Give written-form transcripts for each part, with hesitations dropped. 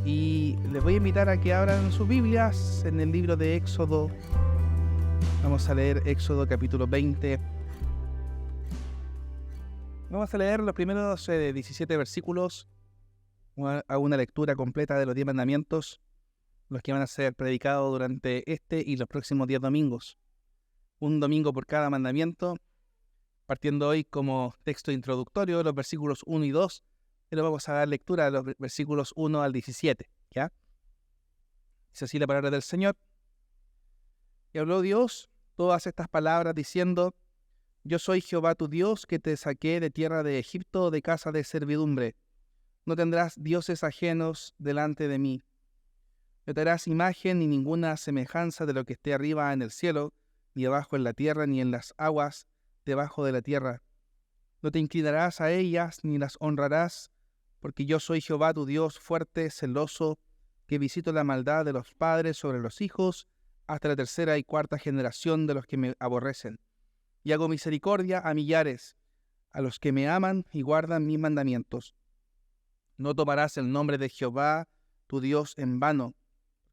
Y les voy a invitar a que abran sus Biblias en el libro de Éxodo. Vamos a leer Éxodo capítulo 20. Vamos a leer los primeros 17 versículos, a una lectura completa de los 10 mandamientos, los que van a ser predicados durante este y los próximos 10 domingos. Un domingo por cada mandamiento, partiendo hoy como texto introductorio los versículos 1 y 2, y luego vamos a dar lectura a los versículos 1 al 17, ¿ya? Dice así la palabra del Señor. Y habló Dios todas estas palabras diciendo: Yo soy Jehová tu Dios, que te saqué de tierra de Egipto, de casa de servidumbre. No tendrás dioses ajenos delante de mí. No te harás imagen ni ninguna semejanza de lo que esté arriba en el cielo, ni abajo en la tierra, ni en las aguas debajo de la tierra. No te inclinarás a ellas, ni las honrarás, porque yo soy Jehová tu Dios, fuerte, celoso, que visito la maldad de los padres sobre los hijos, hasta la tercera y cuarta generación de los que me aborrecen. Y hago misericordia a millares, a los que me aman y guardan mis mandamientos. No tomarás el nombre de Jehová tu Dios en vano,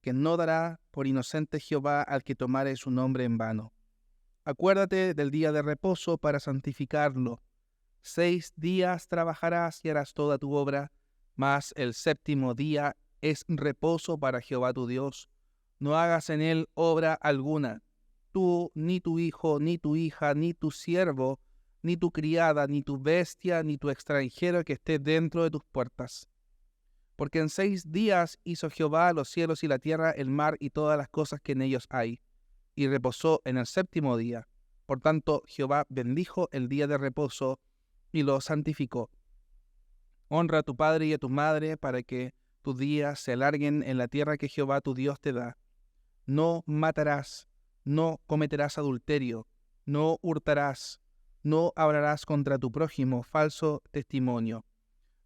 que no dará por inocente Jehová al que tomare su nombre en vano. Acuérdate del día de reposo para santificarlo. 6 días trabajarás y harás toda tu obra, mas el séptimo día es reposo para Jehová tu Dios. No hagas en él obra alguna, tú, ni tu hijo, ni tu hija, ni tu siervo, ni tu criada, ni tu bestia, ni tu extranjero que esté dentro de tus puertas. Porque en 6 días hizo Jehová los cielos y la tierra, el mar y todas las cosas que en ellos hay, y reposó en el séptimo día. Por tanto, Jehová bendijo el día de reposo y lo santificó. Honra a tu padre y a tu madre, para que tus días se alarguen en la tierra que Jehová tu Dios te da. No matarás, no cometerás adulterio, no hurtarás, no hablarás contra tu prójimo falso testimonio.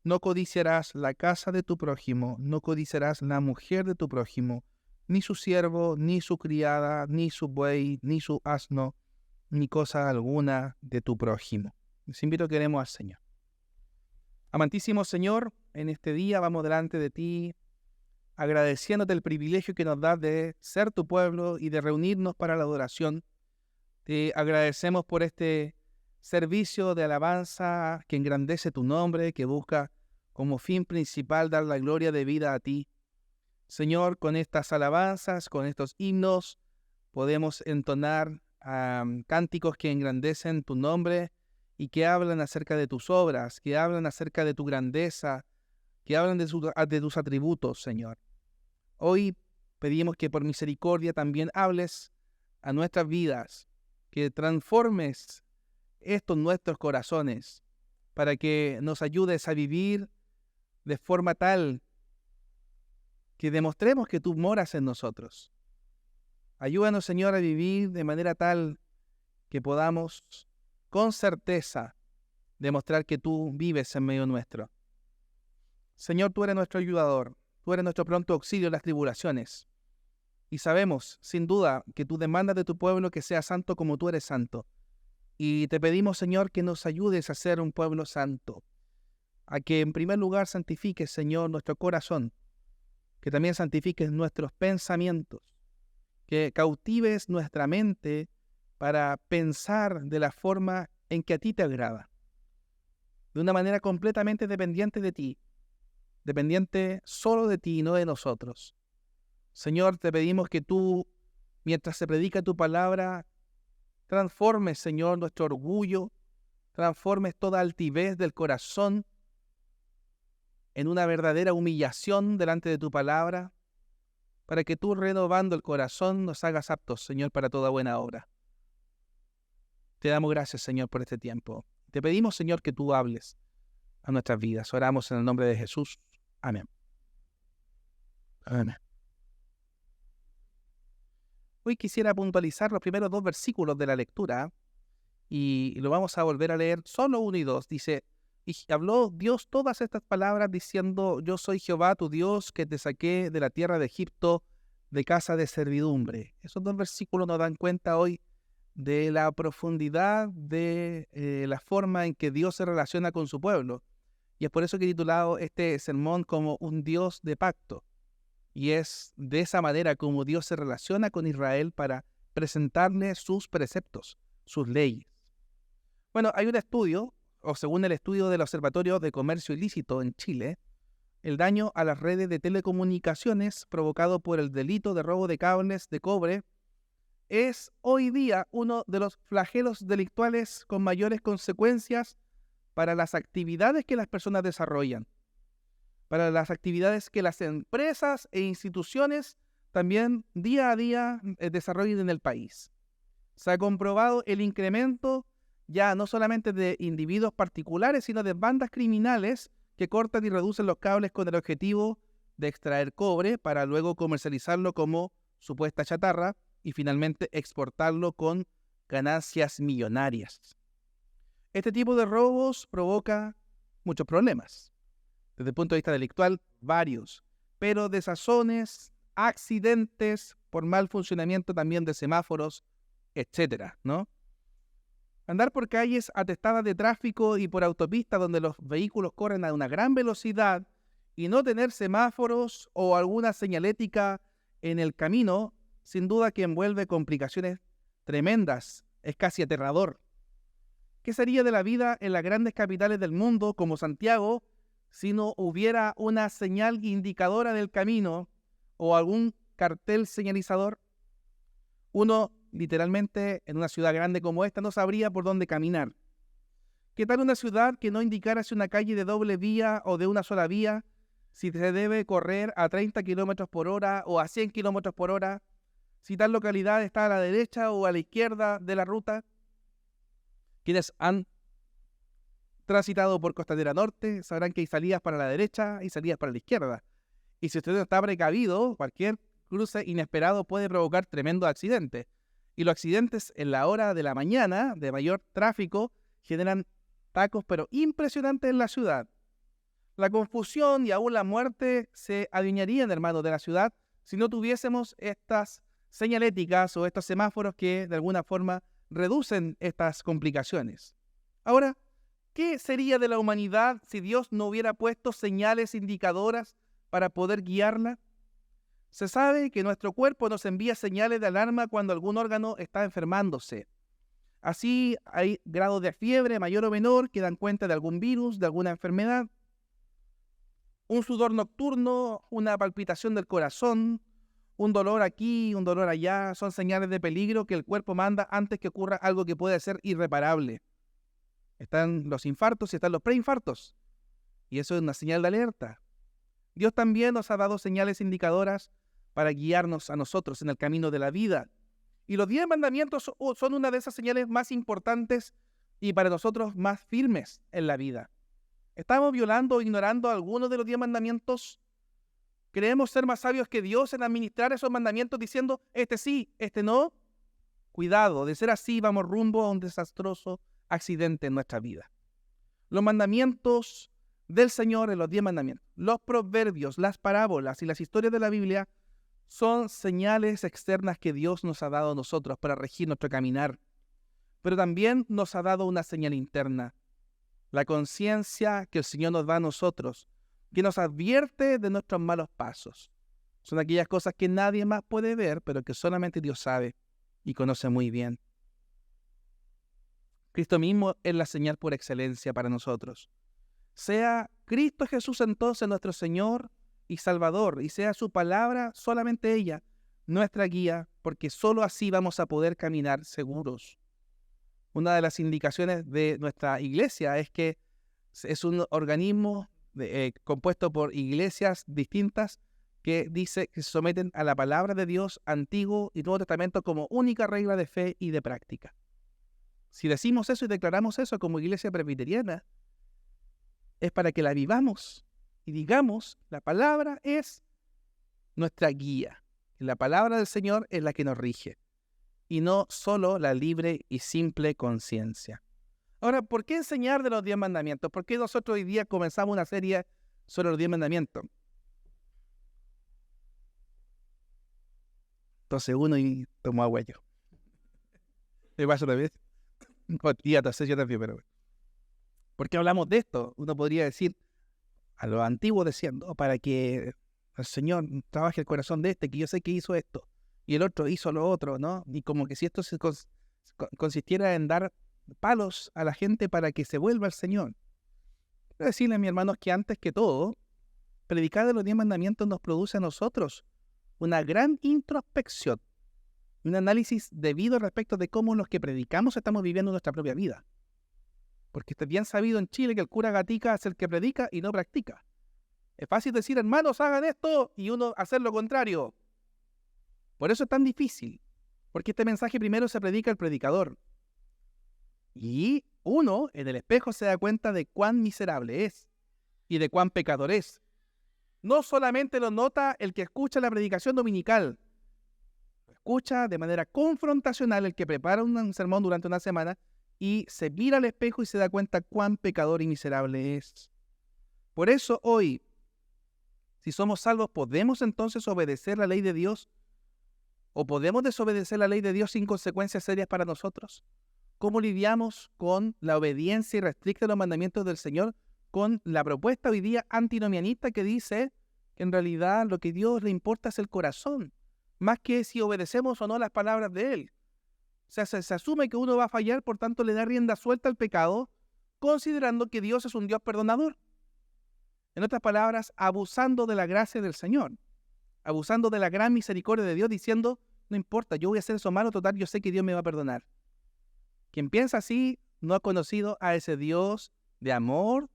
No codiciarás la casa de tu prójimo, no codiciarás la mujer de tu prójimo, ni su siervo, ni su criada, ni su buey, ni su asno, ni cosa alguna de tu prójimo. Les invito a que oremos al Señor. Amantísimo Señor, en este día vamos delante de ti, agradeciéndote el privilegio que nos das de ser tu pueblo y de reunirnos para la adoración. Te agradecemos por este servicio de alabanza que engrandece tu nombre, que busca como fin principal dar la gloria de vida a ti. Señor, con estas alabanzas, con estos himnos, podemos entonar cánticos que engrandecen tu nombre y que hablan acerca de tus obras, que hablan acerca de tu grandeza, que hablan de tus atributos, Señor. Hoy pedimos que por misericordia también hables a nuestras vidas, que transformes estos nuestros corazones, para que nos ayudes a vivir de forma tal que demostremos que tú moras en nosotros. Ayúdanos, Señor, a vivir de manera tal que podamos con certeza demostrar que tú vives en medio nuestro. Señor, tú eres nuestro ayudador, tú eres nuestro pronto auxilio en las tribulaciones. Y sabemos, sin duda, que tú demandas de tu pueblo que sea santo como tú eres santo. Y te pedimos, Señor, que nos ayudes a ser un pueblo santo, a que en primer lugar santifiques, Señor, nuestro corazón, que también santifiques nuestros pensamientos, que cautives nuestra mente para pensar de la forma en que a ti te agrada, de una manera completamente dependiente de ti, dependiente solo de ti y no de nosotros. Señor, te pedimos que tú, mientras se predica tu palabra, transformes, Señor, nuestro orgullo, transformes toda altivez del corazón en una verdadera humillación delante de tu palabra, para que tú, renovando el corazón, nos hagas aptos, Señor, para toda buena obra. Te damos gracias, Señor, por este tiempo. Te pedimos, Señor, que tú hables a nuestras vidas. Oramos en el nombre de Jesús. Amén. Amén. Hoy quisiera puntualizar los primeros 2 versículos de la lectura y lo vamos a volver a leer, solo 1 y 2. Dice: Y habló Dios todas estas palabras diciendo: Yo soy Jehová tu Dios, que te saqué de la tierra de Egipto, de casa de servidumbre. Esos 2 versículos nos dan cuenta hoy de la profundidad de la forma en que Dios se relaciona con su pueblo. Y es por eso que he titulado este sermón como un Dios de pacto. Y es de esa manera como Dios se relaciona con Israel para presentarle sus preceptos, sus leyes. Bueno, hay un estudio, o según el estudio del Observatorio de Comercio Ilícito en Chile, el daño a las redes de telecomunicaciones provocado por el delito de robo de cables de cobre es hoy día uno de los flagelos delictuales con mayores consecuencias para las actividades que las personas desarrollan, para las actividades que las empresas e instituciones también día a día desarrollan en el país. Se ha comprobado el incremento ya no solamente de individuos particulares, sino de bandas criminales que cortan y reducen los cables con el objetivo de extraer cobre para luego comercializarlo como supuesta chatarra y finalmente exportarlo con ganancias millonarias. Este tipo de robos provoca muchos problemas. Desde el punto de vista delictual, varios, pero desazones, accidentes por mal funcionamiento también de semáforos, etcétera, ¿no? Andar por calles atestadas de tráfico y por autopistas donde los vehículos corren a una gran velocidad y no tener semáforos o alguna señalética en el camino, sin duda que envuelve complicaciones tremendas, es casi aterrador. ¿Qué sería de la vida en las grandes capitales del mundo como Santiago si no hubiera una señal indicadora del camino o algún cartel señalizador? Uno, literalmente, en una ciudad grande como esta, no sabría por dónde caminar. ¿Qué tal una ciudad que no indicara si una calle de doble vía o de una sola vía, si se debe correr a 30 kilómetros por hora o a 100 kilómetros por hora, si tal localidad está a la derecha o a la izquierda de la ruta? Quienes han transitado por Costanera Norte sabrán que hay salidas para la derecha y salidas para la izquierda. Y si usted no está precavido, cualquier cruce inesperado puede provocar tremendos accidentes. Y los accidentes en la hora de la mañana, de mayor tráfico, generan tacos pero impresionantes en la ciudad. La confusión y aún la muerte se adueñarían, hermanos, de la ciudad si no tuviésemos estas señaléticas o estos semáforos que de alguna forma reducen estas complicaciones. Ahora, ¿qué sería de la humanidad si Dios no hubiera puesto señales indicadoras para poder guiarla? Se sabe que nuestro cuerpo nos envía señales de alarma cuando algún órgano está enfermándose. Así hay grados de fiebre mayor o menor que dan cuenta de algún virus, de alguna enfermedad. Un sudor nocturno, una palpitación del corazón, un dolor aquí, un dolor allá, son señales de peligro que el cuerpo manda antes que ocurra algo que puede ser irreparable. Están los infartos y están los preinfartos. Y eso es una señal de alerta. Dios también nos ha dado señales indicadoras para guiarnos a nosotros en el camino de la vida. Y los 10 mandamientos son una de esas señales más importantes y para nosotros más firmes en la vida. ¿Estamos violando o ignorando algunos de los 10 mandamientos? ¿Creemos ser más sabios que Dios en administrar esos mandamientos diciendo, este sí, este no? Cuidado, de ser así vamos rumbo a un desastroso accidente en nuestra vida. Los mandamientos del Señor en los 10 mandamientos, los proverbios, las parábolas y las historias de la Biblia son señales externas que Dios nos ha dado a nosotros para regir nuestro caminar, pero también nos ha dado una señal interna, la conciencia que el Señor nos da a nosotros, que nos advierte de nuestros malos pasos. Son aquellas cosas que nadie más puede ver, pero que solamente Dios sabe y conoce muy bien. Cristo mismo es la señal por excelencia para nosotros. Sea Cristo Jesús entonces nuestro Señor y Salvador, y sea su palabra, solamente ella, nuestra guía, porque solo así vamos a poder caminar seguros. Una de las indicaciones de nuestra iglesia es que es un organismo compuesto por iglesias distintas que dice que se someten a la palabra de Dios, Antiguo y Nuevo Testamento, como única regla de fe y de práctica. Si decimos eso y declaramos eso como iglesia presbiteriana, es para que la vivamos y digamos, la palabra es nuestra guía. La palabra del Señor es la que nos rige y no solo la libre y simple conciencia. Ahora, ¿por qué enseñar de los 10 mandamientos? ¿Por qué nosotros hoy día comenzamos una serie sobre los 10 mandamientos? Entonces uno y tomo agua yo. ¿Me pasa una vez? Yo también, pero ¿por qué hablamos de esto? Uno podría decir, a lo antiguo decían, ¿no? Para que el Señor trabaje el corazón de este, que yo sé que hizo esto, y el otro hizo lo otro, ¿no? Y como que si esto consistiera en dar palos a la gente para que se vuelva al Señor. Quiero decirle a mis hermanos que antes que todo, predicar de los 10 mandamientos nos produce a nosotros una gran introspección, un análisis debido respecto de cómo los que predicamos estamos viviendo nuestra propia vida. Porque está bien sabido en Chile que el cura gatica es el que predica y no practica. Es fácil decir, hermanos, hagan esto, y uno hacer lo contrario. Por eso es tan difícil, porque este mensaje primero se predica al predicador. Y uno, en el espejo, se da cuenta de cuán miserable es y de cuán pecador es. No solamente lo nota el que escucha la predicación dominical, lo escucha de manera confrontacional el que prepara un sermón durante una semana y se mira al espejo y se da cuenta cuán pecador y miserable es. Por eso hoy, si somos salvos, ¿podemos entonces obedecer la ley de Dios? ¿O podemos desobedecer la ley de Dios sin consecuencias serias para nosotros? ¿Cómo lidiamos con la obediencia irrestricta a los mandamientos del Señor? Con la propuesta hoy día antinomianista que dice que en realidad lo que a Dios le importa es el corazón, más que si obedecemos o no las palabras de Él. O sea, se asume que uno va a fallar, por tanto le da rienda suelta al pecado, considerando que Dios es un Dios perdonador. En otras palabras, abusando de la gracia del Señor, abusando de la gran misericordia de Dios, diciendo, no importa, yo voy a hacer eso malo, total, yo sé que Dios me va a perdonar. Quien piensa así no ha conocido a ese Dios de amor,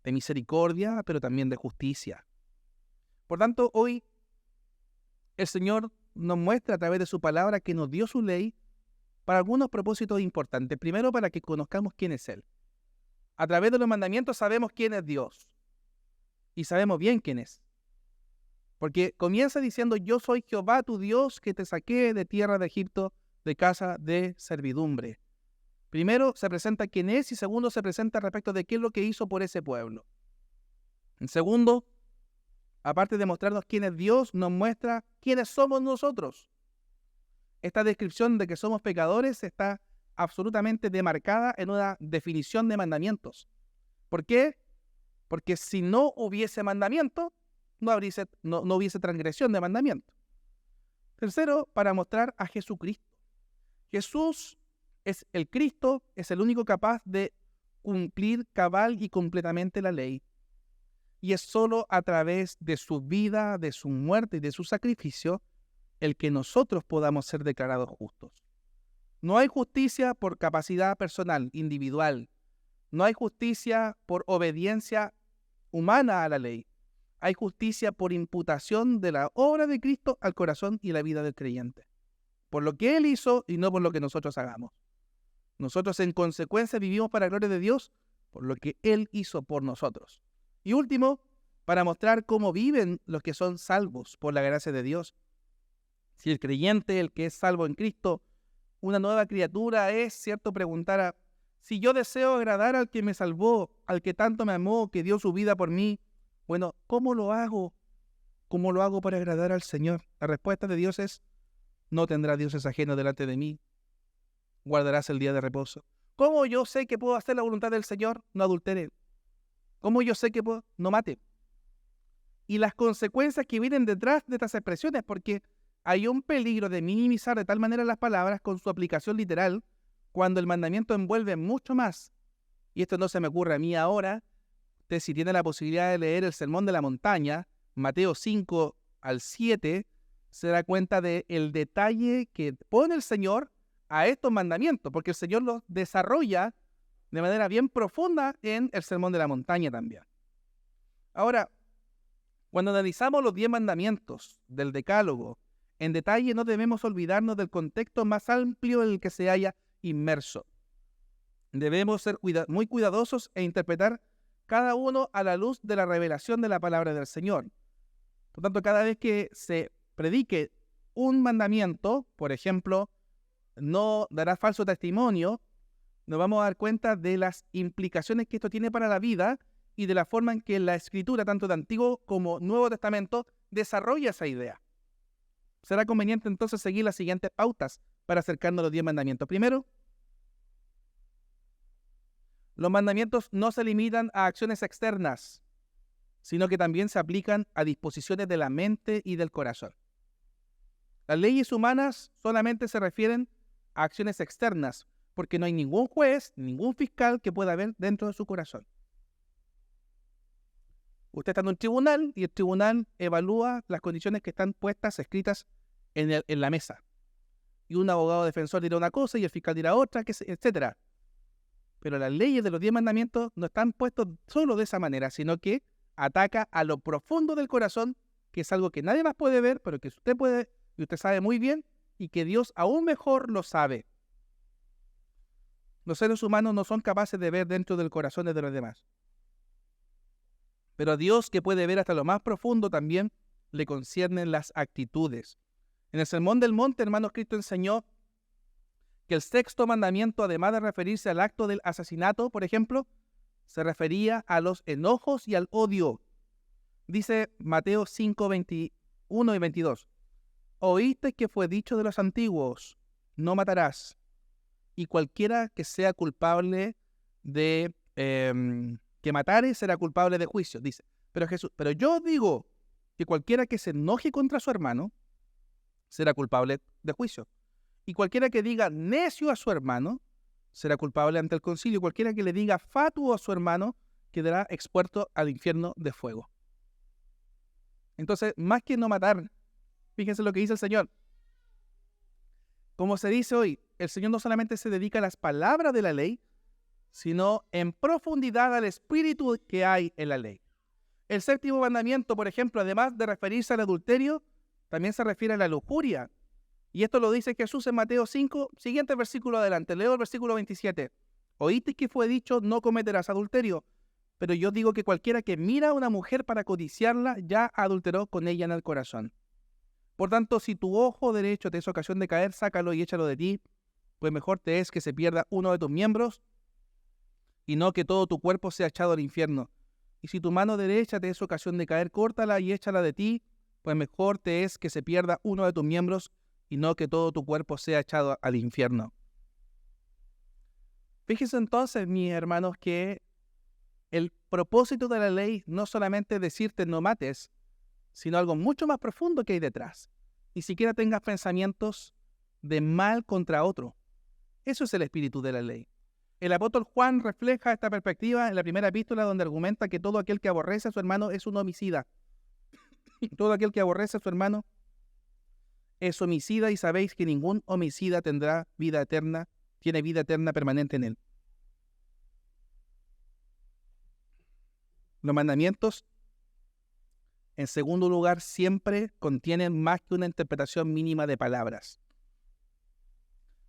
de misericordia, pero también de justicia. Por tanto, hoy el Señor nos muestra a través de su palabra que nos dio su ley para algunos propósitos importantes. Primero, para que conozcamos quién es Él. A través de los mandamientos sabemos quién es Dios. Y sabemos bien quién es. Porque comienza diciendo, yo soy Jehová tu Dios que te saqué de tierra de Egipto, de casa de servidumbre. Primero se presenta quién es y segundo se presenta respecto de qué es lo que hizo por ese pueblo. En segundo, aparte de mostrarnos quién es Dios, nos muestra quiénes somos nosotros. Esta descripción de que somos pecadores está absolutamente demarcada en una definición de mandamientos. ¿Por qué? Porque si no hubiese mandamiento, no hubiese transgresión de mandamiento. Tercero, para mostrar a Jesucristo. Jesús es el Cristo, es el único capaz de cumplir cabal y completamente la ley. Y es solo a través de su vida, de su muerte y de su sacrificio el que nosotros podamos ser declarados justos. No hay justicia por capacidad personal, individual. No hay justicia por obediencia humana a la ley. Hay justicia por imputación de la obra de Cristo al corazón y la vida del creyente. Por lo que Él hizo y no por lo que nosotros hagamos. Nosotros en consecuencia vivimos para la gloria de Dios por lo que Él hizo por nosotros. Y último, para mostrar cómo viven los que son salvos por la gracia de Dios. Si el creyente, el que es salvo en Cristo, una nueva criatura es, ¿cierto? Preguntar si yo deseo agradar al que me salvó, al que tanto me amó, que dio su vida por mí, bueno, ¿cómo lo hago? ¿Cómo lo hago para agradar al Señor? La respuesta de Dios es, no tendrás dioses ajenos delante de mí, guardarás el día de reposo. ¿Cómo yo sé que puedo hacer la voluntad del Señor? No adultere. ¿Cómo yo sé que puedo? No mate. Y las consecuencias que vienen detrás de estas expresiones, porque hay un peligro de minimizar de tal manera las palabras con su aplicación literal, cuando el mandamiento envuelve mucho más. Y esto no se me ocurre a mí ahora. Usted, si tiene la posibilidad de leer el Sermón de la Montaña, Mateo 5 al 7, se da cuenta del detalle que pone el Señor a estos mandamientos, porque el Señor los desarrolla de manera bien profunda en el Sermón de la Montaña también. Ahora, cuando analizamos los 10 mandamientos del Decálogo en detalle, no debemos olvidarnos del contexto más amplio en el que se haya inmerso. Debemos ser muy cuidadosos e interpretar cada uno a la luz de la revelación de la palabra del Señor. Por tanto, cada vez que se predique un mandamiento, por ejemplo, no darás falso testimonio, nos vamos a dar cuenta de las implicaciones que esto tiene para la vida y de la forma en que la Escritura, tanto de Antiguo como Nuevo Testamento, desarrolla esa idea. Será conveniente entonces seguir las siguientes pautas para acercarnos a los 10 mandamientos. Primero, los mandamientos no se limitan a acciones externas, sino que también se aplican a disposiciones de la mente y del corazón. Las leyes humanas solamente se refieren a acciones externas, porque no hay ningún juez, ningún fiscal que pueda ver dentro de su corazón. Usted está en un tribunal y el tribunal evalúa las condiciones que están puestas, escritas en la mesa. Y un abogado defensor dirá una cosa y el fiscal dirá otra, etc. Pero las leyes de los 10 mandamientos no están puestos solo de esa manera, sino que ataca a lo profundo del corazón, que es algo que nadie más puede ver, pero que usted puede y usted sabe muy bien, y que Dios aún mejor lo sabe. Los seres humanos no son capaces de ver dentro del corazón de los demás. Pero a Dios, que puede ver hasta lo más profundo, también le conciernen las actitudes. En el Sermón del Monte, hermanos, Cristo enseñó que el sexto mandamiento, además de referirse al acto del asesinato, por ejemplo, se refería a los enojos y al odio. Dice Mateo 5, 21 y 22. Oíste que fue dicho de los antiguos, no matarás, y cualquiera que sea culpable de que matare será culpable de juicio. Dice, pero yo digo que cualquiera que se enoje contra su hermano será culpable de juicio. Y cualquiera que diga necio a su hermano será culpable ante el concilio. Cualquiera que le diga fatuo a su hermano quedará expuesto al infierno de fuego. Entonces, más que no matar, fíjense lo que dice el Señor. Como se dice hoy, el Señor no solamente se dedica a las palabras de la ley, sino en profundidad al espíritu que hay en la ley. El séptimo mandamiento, por ejemplo, además de referirse al adulterio, también se refiere a la lujuria. Y esto lo dice Jesús en Mateo 5, siguiente versículo adelante. Leo el versículo 27. Oíste que fue dicho, no cometerás adulterio. Pero yo digo que cualquiera que mira a una mujer para codiciarla, ya adulteró con ella en el corazón. Por tanto, si tu ojo derecho te es ocasión de caer, sácalo y échalo de ti, pues mejor te es que se pierda uno de tus miembros y no que todo tu cuerpo sea echado al infierno. Y si tu mano derecha te es ocasión de caer, córtala y échala de ti, pues mejor te es que se pierda uno de tus miembros y no que todo tu cuerpo sea echado al infierno. Fíjense entonces, mis hermanos, que el propósito de la ley no solamente es decirte no mates, sino algo mucho más profundo que hay detrás. Ni siquiera tengas pensamientos de mal contra otro. Eso es el espíritu de la ley. El apóstol Juan refleja esta perspectiva en la primera epístola, donde argumenta que todo aquel que aborrece a su hermano es un homicida. Todo aquel que aborrece a su hermano es homicida, y sabéis que ningún homicida tiene vida eterna permanente en él. Los mandamientos, en segundo lugar, siempre contienen más que una interpretación mínima de palabras.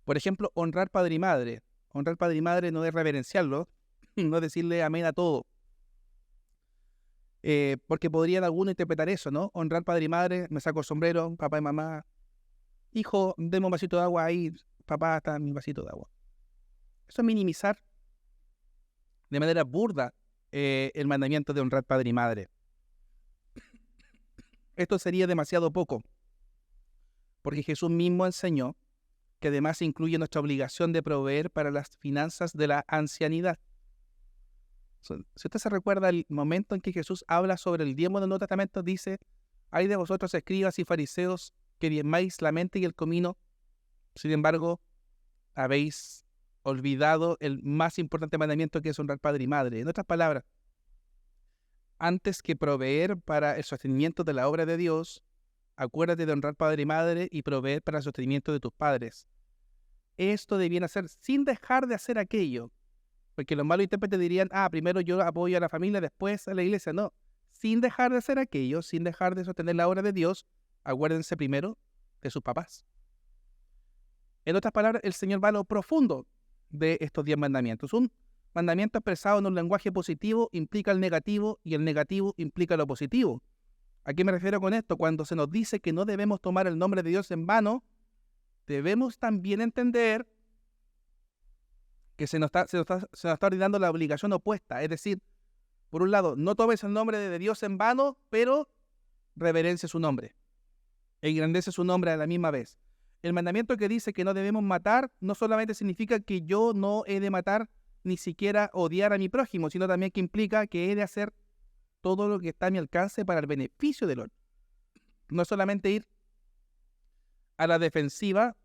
Por ejemplo, honrar padre y madre. Honrar padre y madre no es reverenciarlo, no es decirle amén a todo. Porque podrían algunos interpretar eso, ¿no? Honrar padre y madre, me saco el sombrero, papá y mamá. Hijo, deme un vasito de agua ahí, papá, está mi vasito de agua. Eso es minimizar de manera burda el mandamiento de honrar padre y madre. Esto sería demasiado poco, porque Jesús mismo enseñó que además incluye nuestra obligación de proveer para las finanzas de la ancianidad. Si usted se recuerda el momento en que Jesús habla sobre el diezmo del Nuevo Testamento, dice: hay de vosotros escribas y fariseos que diezmáis la mente y el comino, sin embargo habéis olvidado el más importante mandamiento, que es honrar padre y madre. En otras palabras, antes que proveer para el sostenimiento de la obra de Dios, acuérdate de honrar padre y madre y proveer para el sostenimiento de tus padres. Esto debiera hacer sin dejar de hacer aquello, porque los malos intérpretes dirían: primero yo apoyo a la familia, después a la iglesia. No, sin dejar de hacer aquello, sin dejar de sostener la obra de Dios, acuérdense primero de sus papás. En otras palabras, el Señor va a lo profundo de estos 10 mandamientos. Un mandamiento expresado en un lenguaje positivo implica el negativo, y el negativo implica lo positivo. ¿A qué me refiero con esto? Cuando se nos dice que no debemos tomar el nombre de Dios en vano, debemos también entender que se nos está ordenando la obligación opuesta. Es decir, por un lado, no tomes el nombre de Dios en vano, pero reverencia su nombre, engrandece su nombre a la misma vez. El mandamiento que dice que no debemos matar no solamente significa que yo no he de matar ni siquiera odiar a mi prójimo, sino también que implica que he de hacer todo lo que está a mi alcance para el beneficio del otro. No es solamente ir a la defensiva,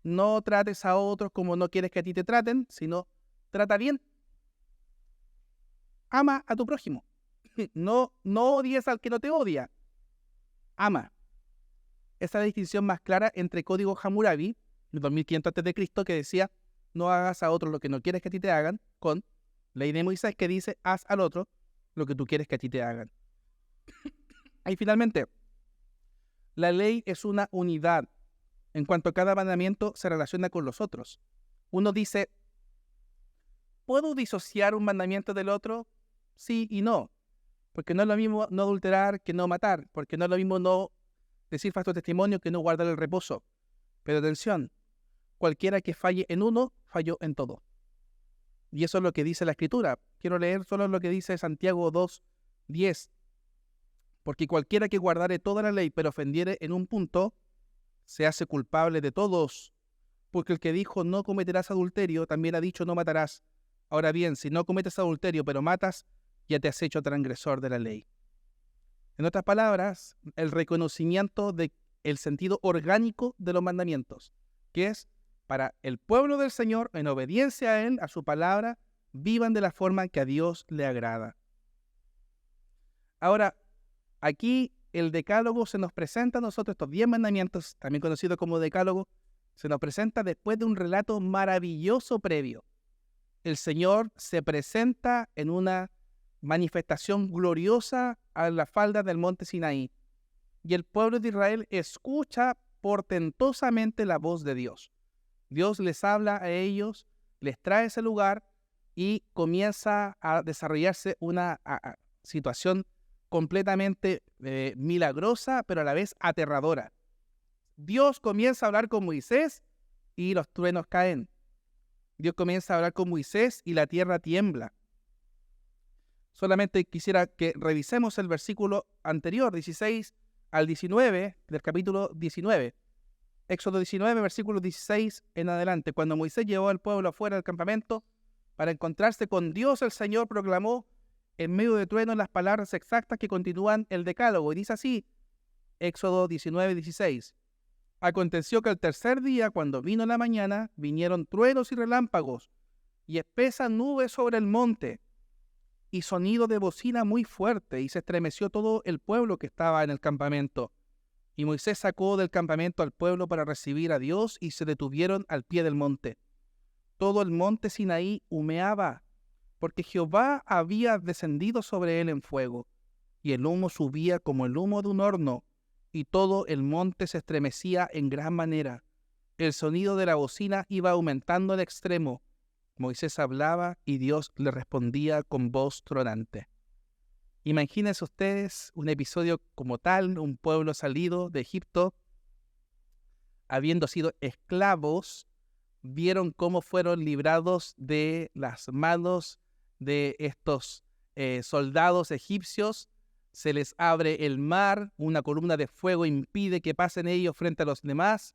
no trates a otros como no quieres que a ti te traten, sino trata bien. Ama a tu prójimo. No odies al que no te odia. Ama. Esa es la distinción más clara entre Código Hammurabi, de 2500 a.C., que decía, no hagas a otros lo que no quieres que a ti te hagan, con Ley de Moisés, que dice, haz al otro lo que tú quieres que a ti te hagan. Y finalmente, la ley es una unidad en cuanto a cada mandamiento se relaciona con los otros. Uno dice, ¿puedo disociar un mandamiento del otro? Sí y no. Porque no es lo mismo no adulterar que no matar. Porque no es lo mismo no decir falso testimonio que no guardar el reposo. Pero atención, cualquiera que falle en uno, falló en todo. Y eso es lo que dice la Escritura. Quiero leer solo lo que dice Santiago 2:10. Porque cualquiera que guardare toda la ley, pero ofendiere en un punto, se hace culpable de todos. Porque el que dijo no cometerás adulterio, también ha dicho no matarás. Ahora bien, si no cometes adulterio, pero matas, ya te has hecho transgresor de la ley. En otras palabras, el reconocimiento del sentido orgánico de los mandamientos, que es para el pueblo del Señor, en obediencia a Él, a su palabra, vivan de la forma que a Dios le agrada. Ahora, aquí el decálogo se nos presenta a nosotros, estos 10 mandamientos, también conocidos como decálogo, se nos presenta después de un relato maravilloso previo. El Señor se presenta en una manifestación gloriosa a la falda del monte Sinaí, y el pueblo de Israel escucha portentosamente la voz de Dios. Dios les habla a ellos, les trae ese lugar y comienza a desarrollarse una situación completamente milagrosa, pero a la vez aterradora. Dios comienza a hablar con Moisés y los truenos caen. Dios comienza a hablar con Moisés y la tierra tiembla. Solamente quisiera que revisemos el versículo anterior, 16 al 19 del capítulo 19. Éxodo 19, versículo 16 en adelante. Cuando Moisés llevó al pueblo afuera del campamento para encontrarse con Dios, el Señor proclamó en medio de truenos las palabras exactas que continúan el decálogo. Y dice así, Éxodo 19, 16. Aconteció que el tercer día, cuando vino la mañana, vinieron truenos y relámpagos, y espesa nube sobre el monte, y sonido de bocina muy fuerte, y se estremeció todo el pueblo que estaba en el campamento. Y Moisés sacó del campamento al pueblo para recibir a Dios, y se detuvieron al pie del monte. Todo el monte Sinaí humeaba, porque Jehová había descendido sobre él en fuego, y el humo subía como el humo de un horno, y todo el monte se estremecía en gran manera. El sonido de la bocina iba aumentando en extremo. Moisés hablaba y Dios le respondía con voz tronante. Imagínense ustedes un episodio como tal, un pueblo salido de Egipto, habiendo sido esclavos, vieron cómo fueron librados de las manos de estos soldados egipcios. Se les abre el mar, una columna de fuego impide que pasen ellos frente a los demás,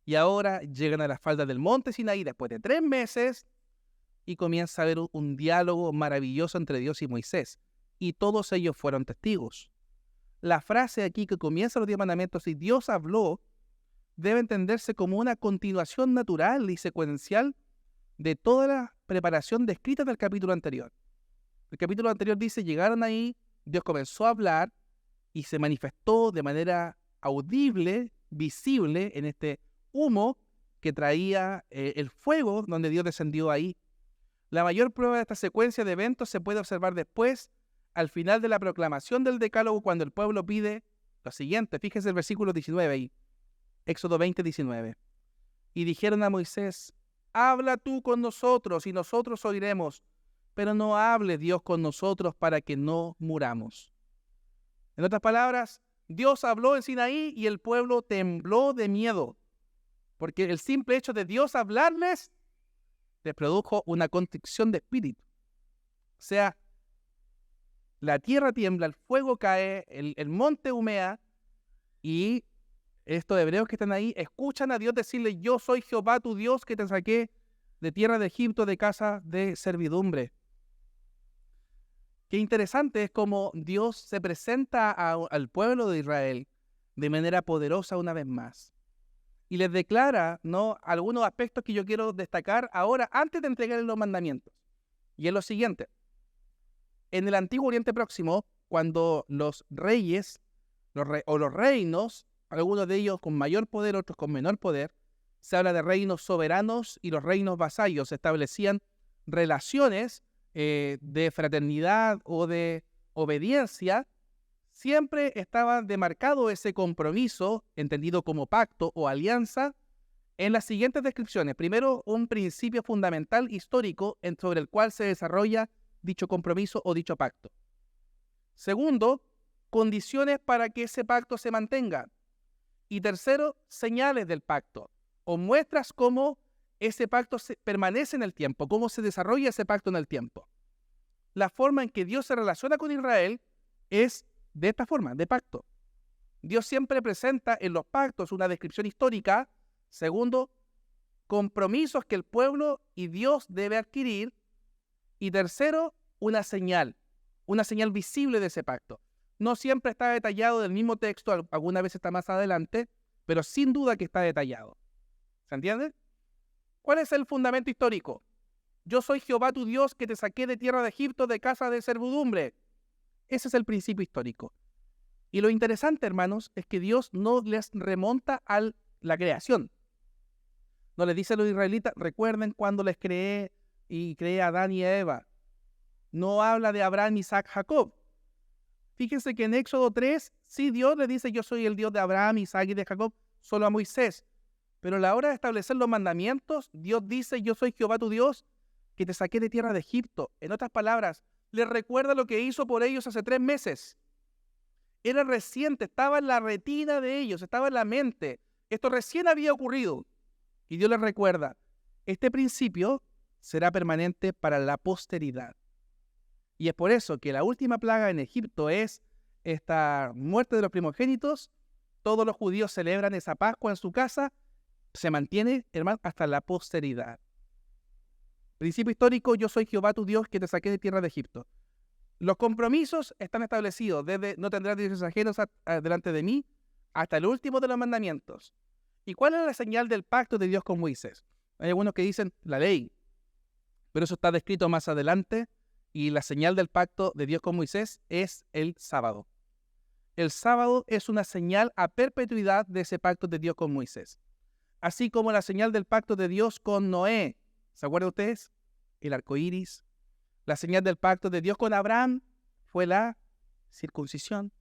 y ahora llegan a las faldas del monte Sinaí después de 3 meses, y comienza a haber un diálogo maravilloso entre Dios y Moisés, y todos ellos fueron testigos. La frase aquí que comienza los 10 mandamientos, y Dios habló, debe entenderse como una continuación natural y secuencial de toda la preparación descrita del capítulo anterior. El capítulo anterior dice, llegaron ahí, Dios comenzó a hablar y se manifestó de manera audible, visible, en este humo que traía el fuego donde Dios descendió ahí. La mayor prueba de esta secuencia de eventos se puede observar después, al final de la proclamación del decálogo, cuando el pueblo pide lo siguiente. Fíjese el versículo 19 ahí, Éxodo 20, 19. Y dijeron a Moisés, habla tú con nosotros y nosotros oiremos, pero no hable Dios con nosotros para que no muramos. En otras palabras, Dios habló en Sinaí y el pueblo tembló de miedo, porque el simple hecho de Dios hablarles les produjo una constricción de espíritu. O sea, la tierra tiembla, el fuego cae, el monte humea, y estos hebreos que están ahí escuchan a Dios decirle, yo soy Jehová tu Dios que te saqué de tierra de Egipto, de casa de servidumbre. Qué interesante es cómo Dios se presenta al pueblo de Israel de manera poderosa una vez más. Y les declara, ¿no?, algunos aspectos que yo quiero destacar ahora antes de entregarles los mandamientos. Y es lo siguiente. En el antiguo Oriente Próximo, cuando los reyes o los reinos, algunos de ellos con mayor poder, otros con menor poder, se habla de reinos soberanos y los reinos vasallos, establecían relaciones de fraternidad o de obediencia. Siempre estaba demarcado ese compromiso, entendido como pacto o alianza, en las siguientes descripciones. Primero, un principio fundamental histórico sobre el cual se desarrolla dicho compromiso o dicho pacto. Segundo, condiciones para que ese pacto se mantenga. Y tercero, señales del pacto, o muestras cómo ese pacto permanece en el tiempo, cómo se desarrolla ese pacto en el tiempo. La forma en que Dios se relaciona con Israel es de esta forma, de pacto. Dios siempre presenta en los pactos una descripción histórica. Segundo, compromisos que el pueblo y Dios debe adquirir. Y tercero, una señal visible de ese pacto. No siempre está detallado del mismo texto, alguna vez está más adelante, pero sin duda que está detallado. ¿Se entiende? ¿Cuál es el fundamento histórico? Yo soy Jehová tu Dios que te saqué de tierra de Egipto, de casa de servidumbre. Ese es el principio histórico. Y lo interesante, hermanos, es que Dios no les remonta a la creación. No les dice a los israelitas, recuerden cuando les creé y creé a Adán y a Eva. No habla de Abraham, Isaac, Jacob. Fíjense que en Éxodo 3, sí, Dios le dice, yo soy el Dios de Abraham, Isaac y de Jacob, solo a Moisés. Pero a la hora de establecer los mandamientos, Dios dice, yo soy Jehová tu Dios, que te saqué de tierra de Egipto. En otras palabras, les recuerda lo que hizo por ellos hace 3 meses. Era reciente, estaba en la retina de ellos, estaba en la mente. Esto recién había ocurrido. Y Dios les recuerda, este principio será permanente para la posteridad. Y es por eso que la última plaga en Egipto es esta muerte de los primogénitos. Todos los judíos celebran esa Pascua en su casa. Se mantiene, hermano, hasta la posteridad. Principio histórico, yo soy Jehová tu Dios que te saqué de tierra de Egipto. Los compromisos están establecidos desde no tendrás dioses ajenos delante de mí hasta el último de los mandamientos. ¿Y cuál es la señal del pacto de Dios con Moisés? Hay algunos que dicen la ley, pero eso está descrito más adelante. Y la señal del pacto de Dios con Moisés es el sábado. El sábado es una señal a perpetuidad de ese pacto de Dios con Moisés. Así como la señal del pacto de Dios con Noé. ¿Se acuerdan ustedes? El arco iris. La señal del pacto de Dios con Abraham fue la circuncisión.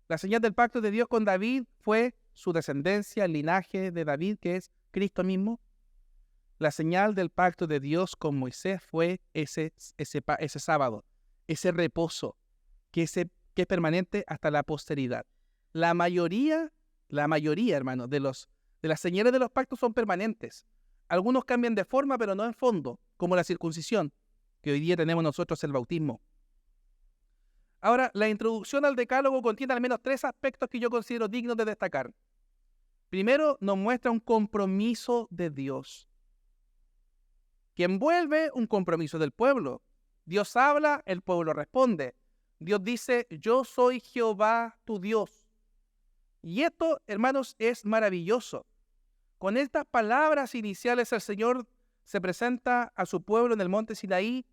La señal del pacto de Dios con David fue su descendencia, el linaje de David, que es Cristo mismo. La señal del pacto de Dios con Moisés fue ese sábado, ese reposo, que es permanente hasta la posteridad. La mayoría, hermano, de las señales de los pactos son permanentes. Algunos cambian de forma, pero no en fondo, como la circuncisión, que hoy día tenemos nosotros el bautismo. Ahora, la introducción al decálogo contiene al menos 3 aspectos que yo considero dignos de destacar. Primero, nos muestra un compromiso de Dios, que envuelve un compromiso del pueblo. Dios habla, el pueblo responde. Dios dice, yo soy Jehová tu Dios. Y esto, hermanos, es maravilloso. Con estas palabras iniciales el Señor se presenta a su pueblo en el monte Sinaí,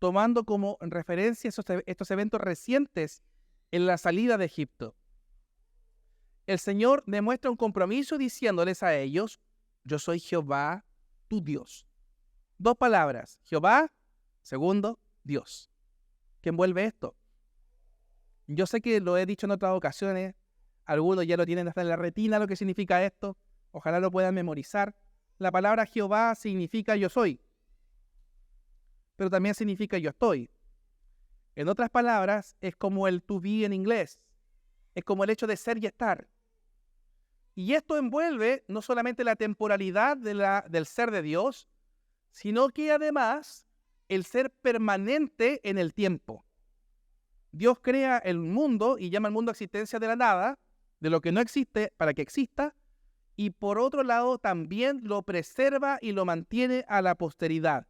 tomando como referencia estos eventos recientes en la salida de Egipto. El Señor demuestra un compromiso diciéndoles a ellos, yo soy Jehová tu Dios. 2 palabras, Jehová, segundo, Dios. ¿Qué envuelve esto? Yo sé que lo he dicho en otras ocasiones, algunos ya lo tienen hasta en la retina lo que significa esto, ojalá lo puedan memorizar. La palabra Jehová significa yo soy, pero también significa yo estoy. En otras palabras, es como el to be en inglés, es como el hecho de ser y estar. Y esto envuelve no solamente la temporalidad del ser de Dios, sino que además el ser permanente en el tiempo. Dios crea el mundo y llama al mundo a existencia de la nada, de lo que no existe para que exista, y por otro lado también lo preserva y lo mantiene a la posteridad.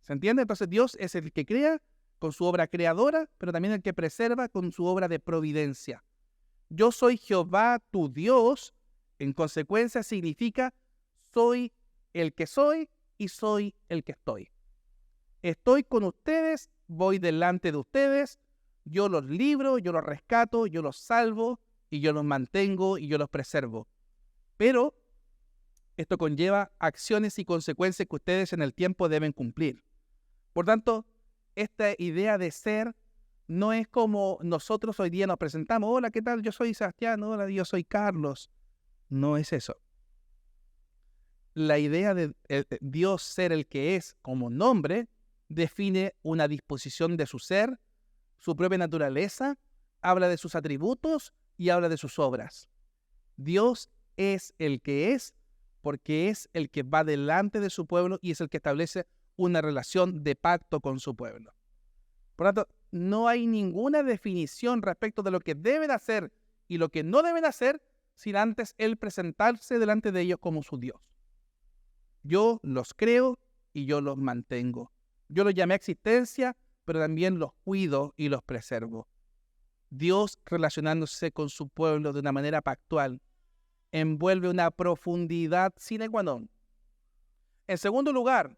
¿Se entiende? Entonces Dios es el que crea con su obra creadora, pero también el que preserva con su obra de providencia. Yo soy Jehová tu Dios, en consecuencia significa soy el que soy y soy el que estoy. Estoy con ustedes, voy delante de ustedes, yo los libro, yo los rescato, yo los salvo y yo los mantengo y yo los preservo. Pero esto conlleva acciones y consecuencias que ustedes en el tiempo deben cumplir. Por tanto, esta idea de ser no es como nosotros hoy día nos presentamos. Hola, ¿qué tal? Yo soy Sebastián. Hola, yo soy Carlos. No es eso. La idea de Dios ser el que es como nombre define una disposición de su ser, su propia naturaleza, habla de sus atributos y habla de sus obras. Dios es el que es porque es el que va delante de su pueblo y es el que establece una relación de pacto con su pueblo. Por lo tanto, no hay ninguna definición respecto de lo que deben hacer y lo que no deben hacer sin antes Él presentarse delante de ellos como su Dios. Yo los creo y yo los mantengo. Yo los llamé a existencia, pero también los cuido y los preservo. Dios, relacionándose con su pueblo de una manera pactual, envuelve una profundidad sine qua non. En segundo lugar,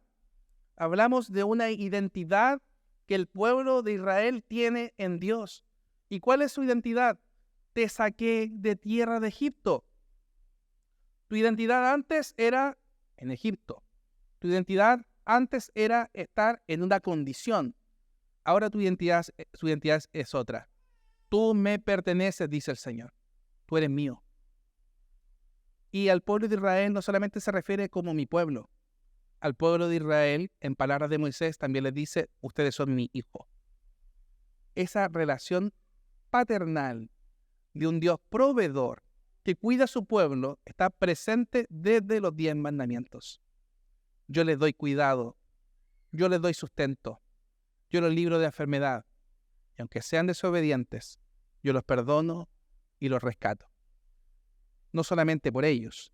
hablamos de una identidad que el pueblo de Israel tiene en Dios. ¿Y cuál es su identidad? Te saqué de tierra de Egipto. Tu identidad antes era en Egipto. Tu identidad antes era estar en una condición. Ahora su identidad es otra. Tú me perteneces, dice el Señor. Tú eres mío. Y al pueblo de Israel no solamente se refiere como mi pueblo. Al pueblo de Israel, en palabras de Moisés, también les dice, ustedes son mi hijo. Esa relación paternal de un Dios proveedor que cuida a su pueblo está presente desde los 10 mandamientos. Yo les doy cuidado, yo les doy sustento, yo los libro de enfermedad, y aunque sean desobedientes, yo los perdono y los rescato. No solamente por ellos,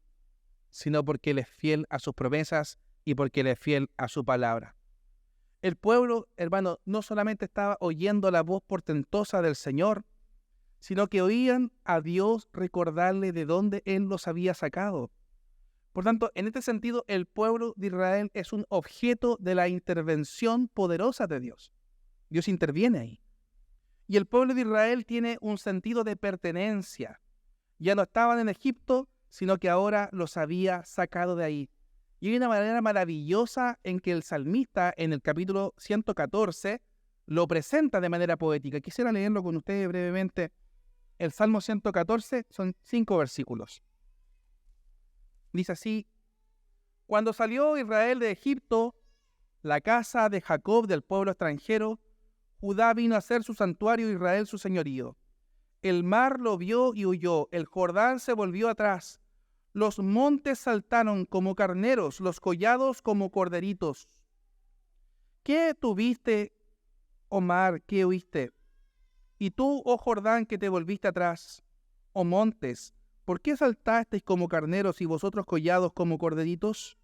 sino porque Él es fiel a sus promesas y porque Él es fiel a su palabra. El pueblo, hermano, no solamente estaba oyendo la voz portentosa del Señor, sino que oían a Dios recordarle de dónde Él los había sacado. Por tanto, en este sentido, el pueblo de Israel es un objeto de la intervención poderosa de Dios. Dios interviene ahí. Y el pueblo de Israel tiene un sentido de pertenencia. Ya no estaban en Egipto, sino que ahora los había sacado de ahí. Y hay una manera maravillosa en que el salmista, en el capítulo 114, lo presenta de manera poética. Quisiera leerlo con ustedes brevemente. El Salmo 114 son 5 versículos. Dice así: cuando salió Israel de Egipto, la casa de Jacob del pueblo extranjero, Judá vino a ser su santuario, Israel su señorío. El mar lo vio y huyó, el Jordán se volvió atrás. Los montes saltaron como carneros, los collados como corderitos. ¿Qué tuviste, oh mar, qué oíste? Y tú, oh Jordán, que te volviste atrás, oh montes, ¿por qué saltasteis como carneros y vosotros collados como corderitos?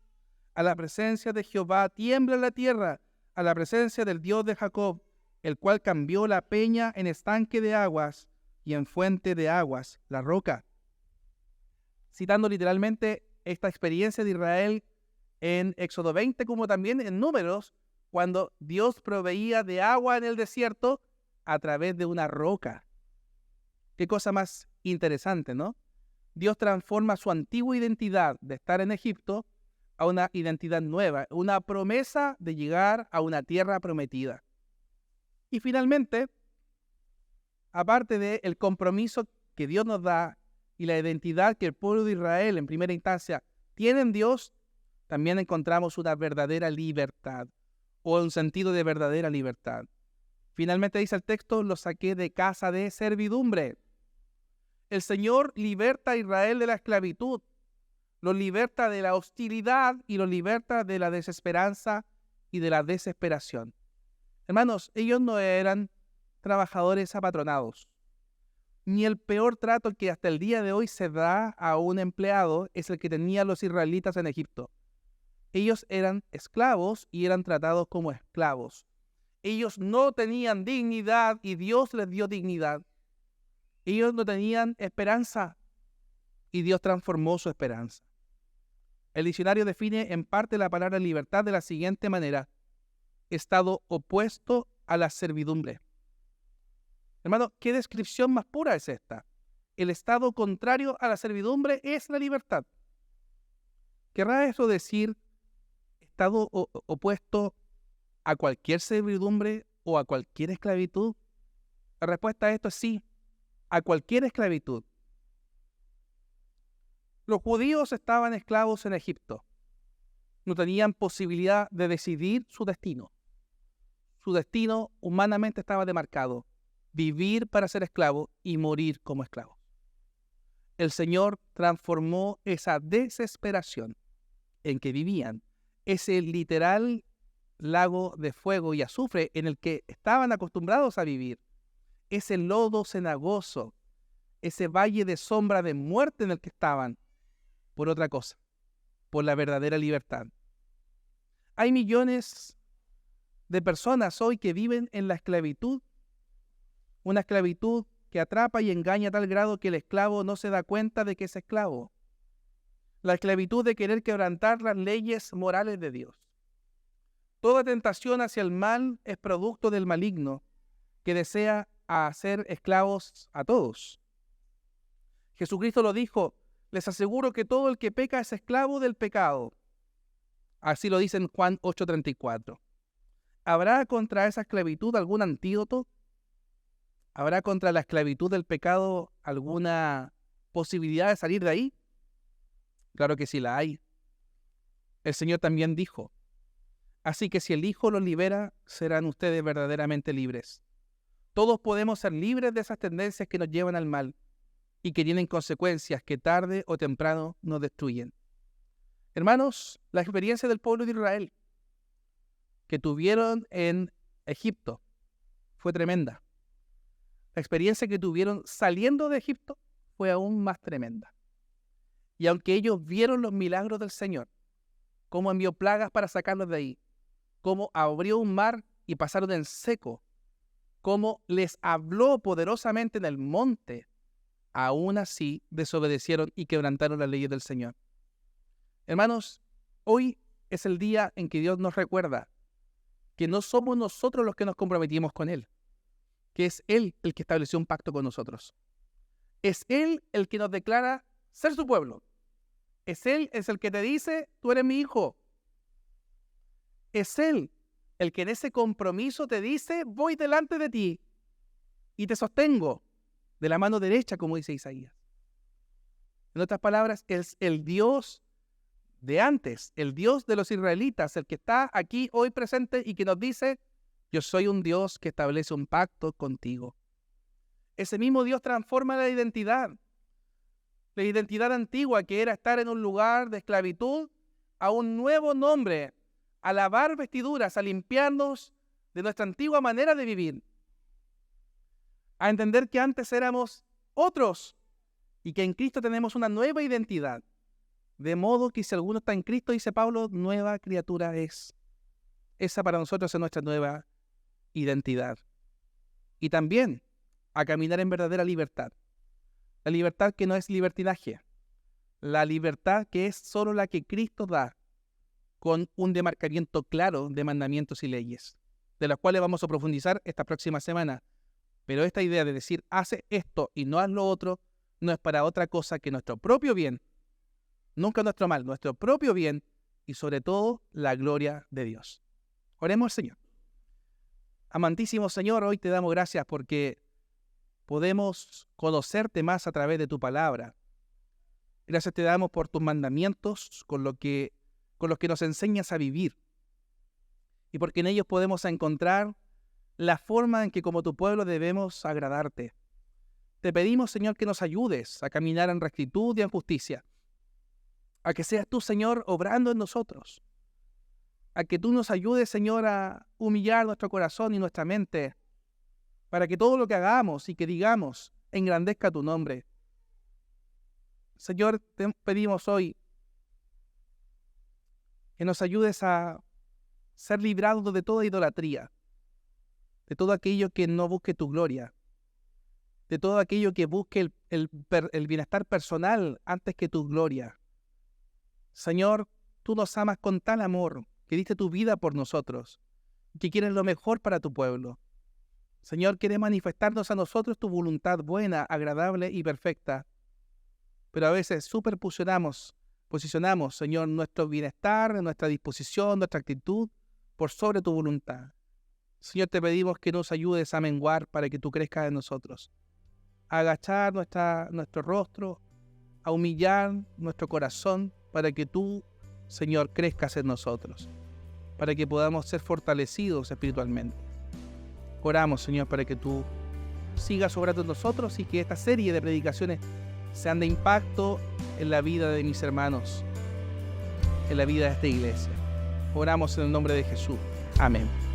A la presencia de Jehová tiembla la tierra, a la presencia del Dios de Jacob, el cual cambió la peña en estanque de aguas y en fuente de aguas, la roca. Citando literalmente esta experiencia de Israel en Éxodo 20, como también en Números, cuando Dios proveía de agua en el desierto a través de una roca. Qué cosa más interesante, ¿no? Dios transforma su antigua identidad de estar en Egipto a una identidad nueva, una promesa de llegar a una tierra prometida. Y finalmente, aparte del compromiso que Dios nos da y la identidad que el pueblo de Israel en primera instancia tiene en Dios, también encontramos una verdadera libertad o un sentido de verdadera libertad. Finalmente dice el texto, los saqué de casa de servidumbre. El Señor liberta a Israel de la esclavitud, los liberta de la hostilidad y los liberta de la desesperanza y de la desesperación. Hermanos, ellos no eran trabajadores apatronados. Ni el peor trato que hasta el día de hoy se da a un empleado es el que tenían los israelitas en Egipto. Ellos eran esclavos y eran tratados como esclavos. Ellos no tenían dignidad y Dios les dio dignidad. Ellos no tenían esperanza y Dios transformó su esperanza. El diccionario define en parte la palabra libertad de la siguiente manera: estado opuesto a la servidumbre. Hermano, ¿qué descripción más pura es esta? El estado contrario a la servidumbre es la libertad. ¿Querrá eso decir estado opuesto a cualquier servidumbre o a cualquier esclavitud? La respuesta a esto es sí, a cualquier esclavitud. Los judíos estaban esclavos en Egipto. No tenían posibilidad de decidir su destino. Su destino humanamente estaba demarcado: vivir para ser esclavo y morir como esclavo. El Señor transformó esa desesperación en que vivían, ese literal lago de fuego y azufre en el que estaban acostumbrados a vivir, ese lodo cenagoso, ese valle de sombra de muerte en el que estaban, por otra cosa, por la verdadera libertad. Hay millones de personas hoy que viven en la esclavitud, una esclavitud que atrapa y engaña a tal grado que el esclavo no se da cuenta de que es esclavo. La esclavitud de querer quebrantar las leyes morales de Dios. Toda tentación hacia el mal es producto del maligno, que desea hacer esclavos a todos. Jesucristo lo dijo: les aseguro que todo el que peca es esclavo del pecado. Así lo dice en Juan 8:34. ¿Habrá contra esa esclavitud algún antídoto? ¿Habrá contra la esclavitud del pecado alguna posibilidad de salir de ahí? Claro que sí la hay. El Señor también dijo: así que si el Hijo los libera, serán ustedes verdaderamente libres. Todos podemos ser libres de esas tendencias que nos llevan al mal y que tienen consecuencias que tarde o temprano nos destruyen. Hermanos, la experiencia del pueblo de Israel que tuvieron en Egipto fue tremenda. La experiencia que tuvieron saliendo de Egipto fue aún más tremenda. Y aunque ellos vieron los milagros del Señor, cómo envió plagas para sacarlos de ahí, cómo abrió un mar y pasaron en seco, cómo les habló poderosamente en el monte, aún así desobedecieron y quebrantaron las leyes del Señor. Hermanos, hoy es el día en que Dios nos recuerda que no somos nosotros los que nos comprometimos con Él, que es Él el que estableció un pacto con nosotros. Es Él el que nos declara ser su pueblo. Es Él el que te dice: tú eres mi hijo. Es Él el que en ese compromiso te dice: voy delante de ti y te sostengo de la mano derecha, como dice Isaías. En otras palabras, es el Dios de antes, el Dios de los israelitas, el que está aquí hoy presente y que nos dice: yo soy un Dios que establece un pacto contigo. Ese mismo Dios transforma la identidad antigua, que era estar en un lugar de esclavitud, a un nuevo nombre, a lavar vestiduras, a limpiarnos de nuestra antigua manera de vivir, a entender que antes éramos otros y que en Cristo tenemos una nueva identidad. De modo que si alguno está en Cristo, dice Pablo, nueva criatura es. Esa para nosotros es nuestra nueva identidad. Y también a caminar en verdadera libertad. La libertad que no es libertinaje. La libertad que es solo la que Cristo da, con un demarcamiento claro de mandamientos y leyes, de las cuales vamos a profundizar esta próxima semana. Pero esta idea de decir: hace esto y no haz lo otro, no es para otra cosa que nuestro propio bien, nunca nuestro mal, nuestro propio bien y sobre todo la gloria de Dios. Oremos al Señor. Amantísimo Señor, hoy te damos gracias porque podemos conocerte más a través de tu palabra. Gracias te damos por tus mandamientos con los que nos enseñas a vivir y porque en ellos podemos encontrar la forma en que como tu pueblo debemos agradarte. Te pedimos, Señor, que nos ayudes a caminar en rectitud y en justicia, a que seas tú, Señor, obrando en nosotros, a que tú nos ayudes, Señor, a humillar nuestro corazón y nuestra mente, para que todo lo que hagamos y que digamos engrandezca tu nombre. Señor, te pedimos hoy que nos ayudes a ser librados de toda idolatría, de todo aquello que no busque tu gloria, de todo aquello que busque el bienestar personal antes que tu gloria. Señor, tú nos amas con tal amor que diste tu vida por nosotros, que quieres lo mejor para tu pueblo. Señor, quieres manifestarnos a nosotros tu voluntad buena, agradable y perfecta. Pero a veces posicionamos, Señor, nuestro bienestar, nuestra disposición, nuestra actitud por sobre tu voluntad. Señor, te pedimos que nos ayudes a menguar para que tú crezcas en nosotros, a agachar nuestro rostro, a humillar nuestro corazón para que tú, Señor, crezcas en nosotros, para que podamos ser fortalecidos espiritualmente. Oramos, Señor, para que tú sigas obrando en nosotros y que esta serie de predicaciones sean de impacto en la vida de mis hermanos, en la vida de esta iglesia. Oramos en el nombre de Jesús. Amén.